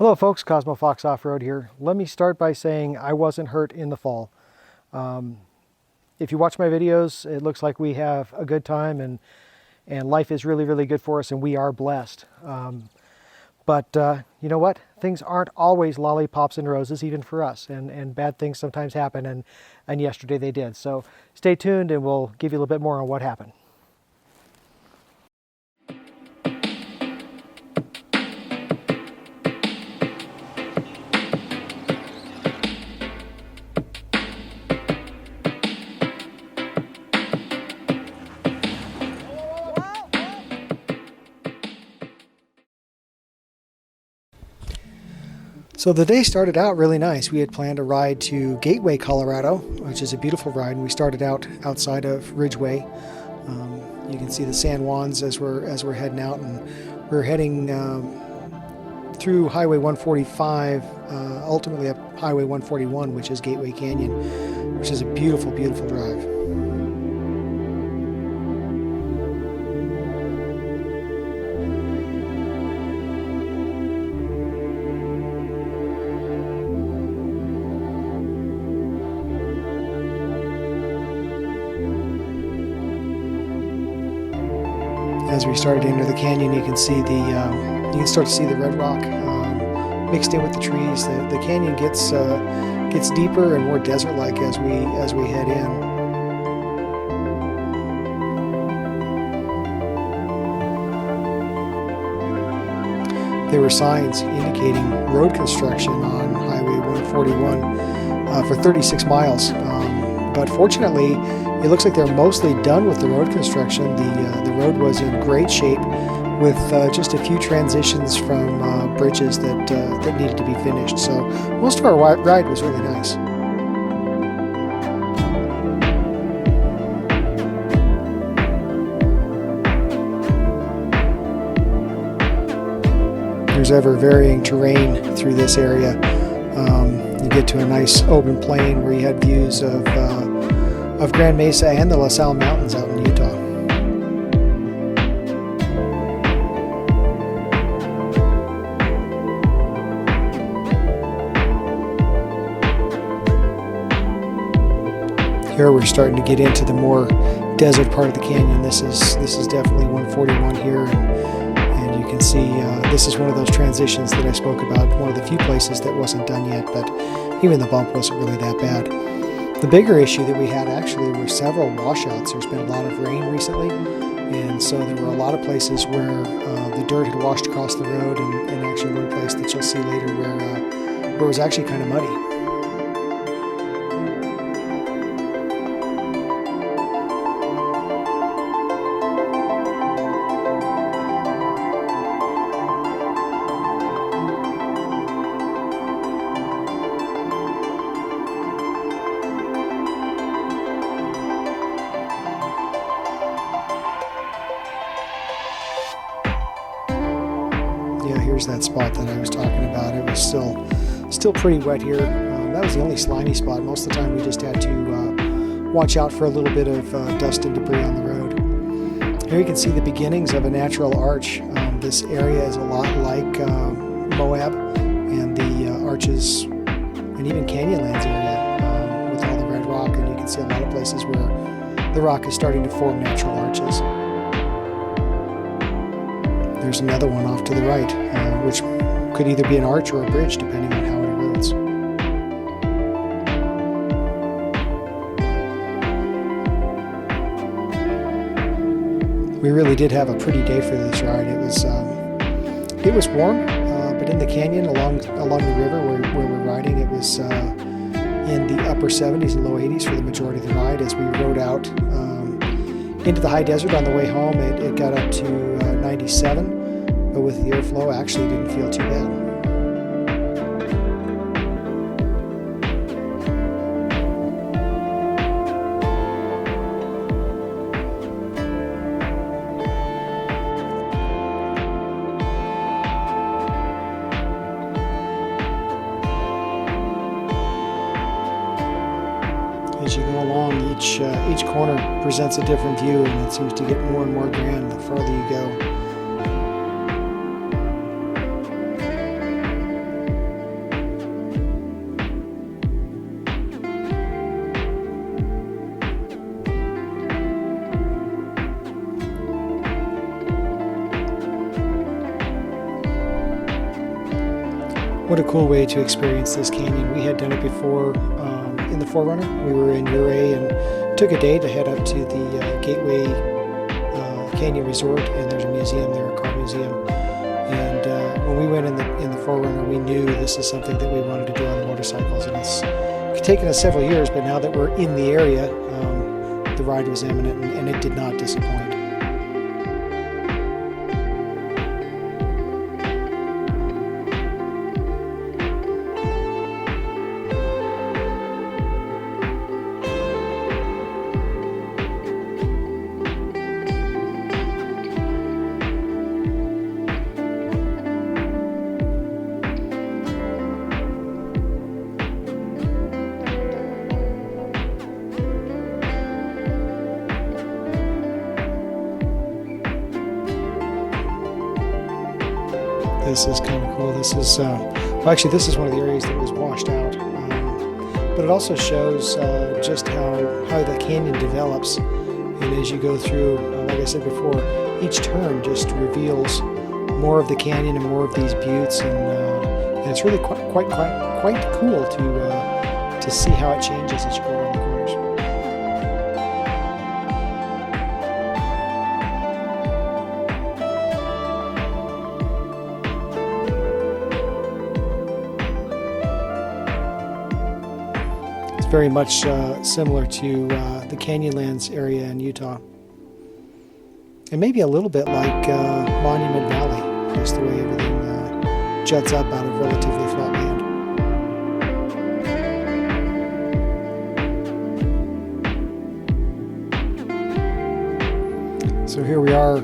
Hello folks, Cosmo Fox Off-Road here. Let me start by saying I wasn't hurt in the fall. If you watch my videos, it looks like we have a good time and life is really, really good for us and we are blessed. But you know what? Things aren't always lollipops and roses even for us, and bad things sometimes happen, and yesterday they did. So stay tuned and we'll give you a little bit more on what happened. So the day started out really nice. We had planned a ride to Gateway, Colorado, which is a beautiful ride, and we started out outside of Ridgeway. You can see the San Juans as we're heading out, and we're heading through Highway 145, ultimately up Highway 141, which is Gateway Canyon, which is a beautiful, beautiful drive. As we started to enter the canyon, you can see you can start to see the red rock mixed in with the trees. The canyon gets deeper and more desert-like as we head in. There were signs indicating road construction on Highway 141 for 36 miles, but fortunately, it looks like they're mostly done with the road construction. The road was in great shape with just a few transitions from bridges that needed to be finished. So most of our ride was really nice. There's ever varying terrain through this area. You get to a nice open plain where you had views of Grand Mesa and the La Salle Mountains out in Utah. Here we're starting to get into the more desert part of the canyon. This is definitely 141 here, and you can see this is one of those transitions that I spoke about, one of the few places that wasn't done yet, but even the bump wasn't really that bad. The bigger issue that we had actually were several washouts. There's been a lot of rain recently, and so there were a lot of places where the dirt had washed across the road, and actually one place that you'll see later where it was actually kind of muddy. Yeah, here's that spot that I was talking about. It was still pretty wet here. That was the only slimy spot. Most of the time we just had to watch out for a little bit of dust and debris on the road. Here you can see the beginnings of a natural arch. This area is a lot like Moab and the arches and even Canyonlands area with all the red rock, and you can see a lot of places where the rock is starting to form natural arches. There's another one off to the right, which could either be an arch or a bridge, depending on how it erodes. We really did have a pretty day for this ride. It was warm, but in the canyon along the river where we're riding, it was in the upper 70s and low 80s for the majority of the ride. As we rode out into the high desert on the way home, it got up to 97. But with the airflow, actually didn't feel too bad. As you go along, each corner presents a different view, and it seems to get more and more grand the farther you go. What a cool way to experience this canyon. We had done it before in the 4Runner. We were in Ouray and took a day to head up to the Gateway Canyon Resort, and there's a museum there, a car museum. And when we went in the 4Runner, we knew this is something that we wanted to do on the motorcycles, and it's taken us several years, but now that we're in the area, the ride was imminent, and it did not disappoint. This is kind of cool. This is, well, actually, this is one of the areas that was washed out. But it also shows just how the canyon develops. And as you go through, like I said before, each turn just reveals more of the canyon and more of these buttes. And it's really quite cool to see how it changes as you go around the corners. Very much similar to the Canyonlands area in Utah. And maybe a little bit like Monument Valley, just the way everything juts up out of relatively flat land. So here we are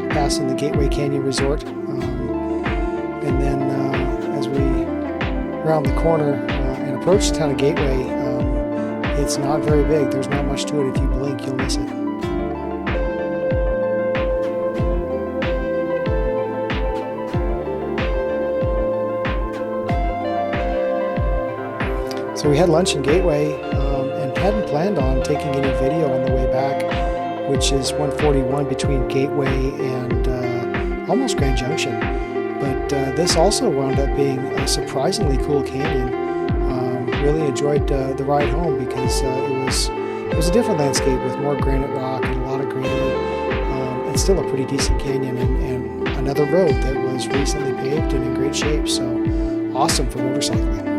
passing the Gateway Canyon Resort. And then as we round the corner and approach the town of Gateway, it's not very big. There's not much to it. If you blink, you'll miss it. So we had lunch in Gateway and hadn't planned on taking any video on the way back, which is 141 between Gateway and almost Grand Junction. But this also wound up being a surprisingly cool canyon. Really enjoyed the ride home because it was a different landscape with more granite rock and a lot of greenery, and still a pretty decent canyon, and another road that was recently paved and in great shape. So awesome for motorcycling.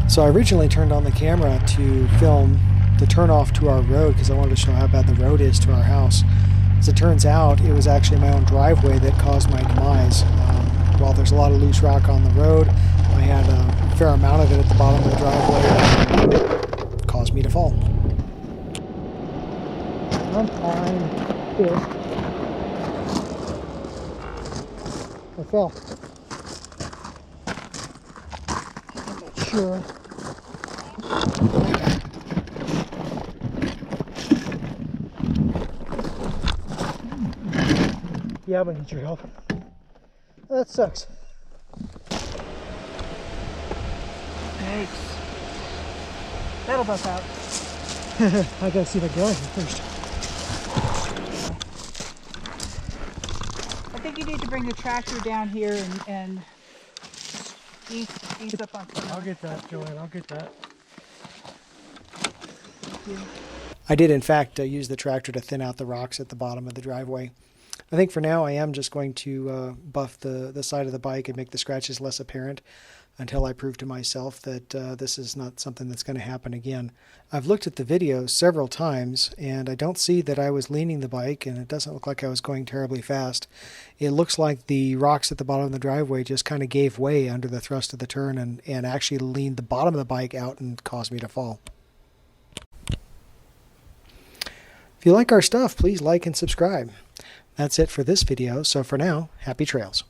So I originally turned on the camera to film the turnoff to our road because I wanted to show how bad the road is to our house. As it turns out, it was actually my own driveway that caused my demise. While there's a lot of loose rock on the road, I had a fair amount of it at the bottom of the driveway. It caused me to fall. I'm fine. I fell. I'm not sure. Yeah, I'm gonna need your help. That sucks. Thanks. That'll buff out. I gotta see if I can go in here first. I think you need to bring the tractor down here and ease up on some. I'll get that, Joanne. I'll get that. Yeah. I did, in fact, use the tractor to thin out the rocks at the bottom of the driveway. I think for now I am just going to buff the side of the bike and make the scratches less apparent. until I prove to myself that this is not something that's going to happen again. I've looked at the video several times, and I don't see that I was leaning the bike, and it doesn't look like I was going terribly fast. It looks like the rocks at the bottom of the driveway just kind of gave way under the thrust of the turn and actually leaned the bottom of the bike out and caused me to fall. If you like our stuff, please like and subscribe. That's it for this video, so for now, happy trails.